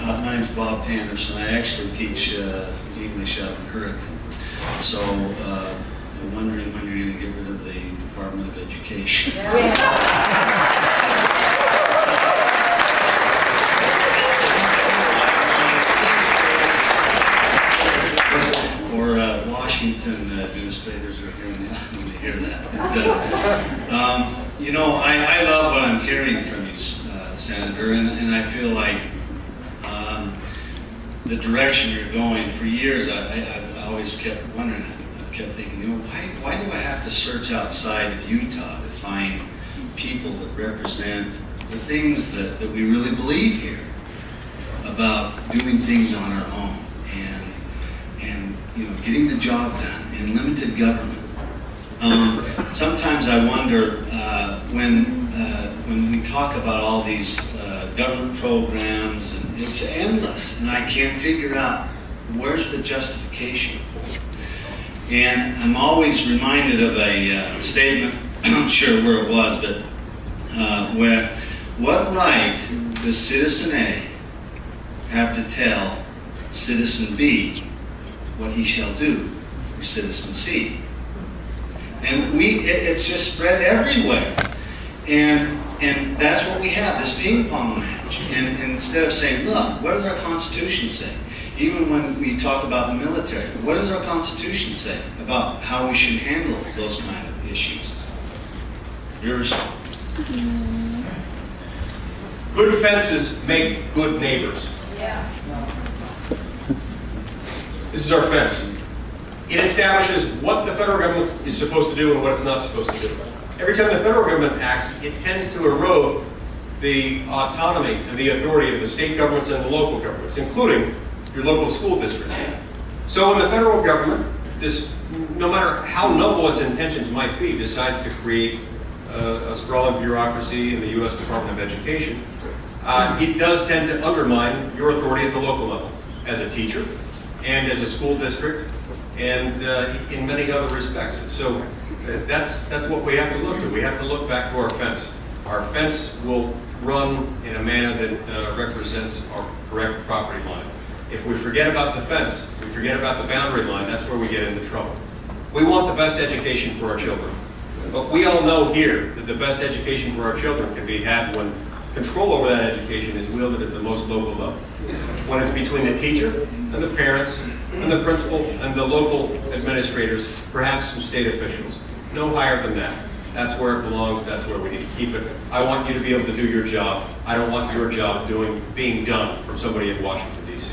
My name's Bob Anderson. I actually teach English out in Hurricane. So I'm wondering when you're going to get rid of the Department of Education. Or Washington administrators are hearing that when they hear that. But, you know, I love what I'm hearing from you, Senator, and I feel like the direction you're going. For years, I always kept wondering, I kept thinking, you know, why do I have to search outside of Utah to find people that represent the things that we really believe here about doing things on our own and you know, getting the job done in limited government. Sometimes I wonder when we talk about all these government programs, and it's endless, and I can't figure out where's the justification for it. And I'm always reminded of a statement, I'm not sure where it was, but where, what right does Citizen A have to tell Citizen B what he shall do for Citizen C? And it's just spread everywhere. And that's what we have, this ping pong match. And instead of saying, look, what does our Constitution say? Even when we talk about the military, what does our Constitution say about how we should handle those kind of issues? Yours? Good fences make good neighbors. Yeah. This is our fence. It establishes what the federal government is supposed to do and what it's not supposed to do. Every time the federal government acts, it tends to erode the autonomy and the authority of the state governments and the local governments, including your local school district. So when the federal government, no matter how noble its intentions might be, decides to create a sprawling bureaucracy in the U.S. Department of Education, it does tend to undermine your authority at the local level as a teacher and as a school district and in many other respects. So that's what we have to look to. We have to look back to our fence. Our fence will run in a manner that represents our correct property line. If we forget about the fence, we forget about the boundary line, that's where we get into trouble. We want the best education for our children. But we all know here that the best education for our children can be had when control over that education is wielded at the most local level. When it's between the teacher and the parents and the principal and the local administrators, perhaps some state officials. No higher than that. That's where it belongs. That's where we need to keep it. I want you to be able to do your job. I don't want your job being done from somebody in Washington, D.C.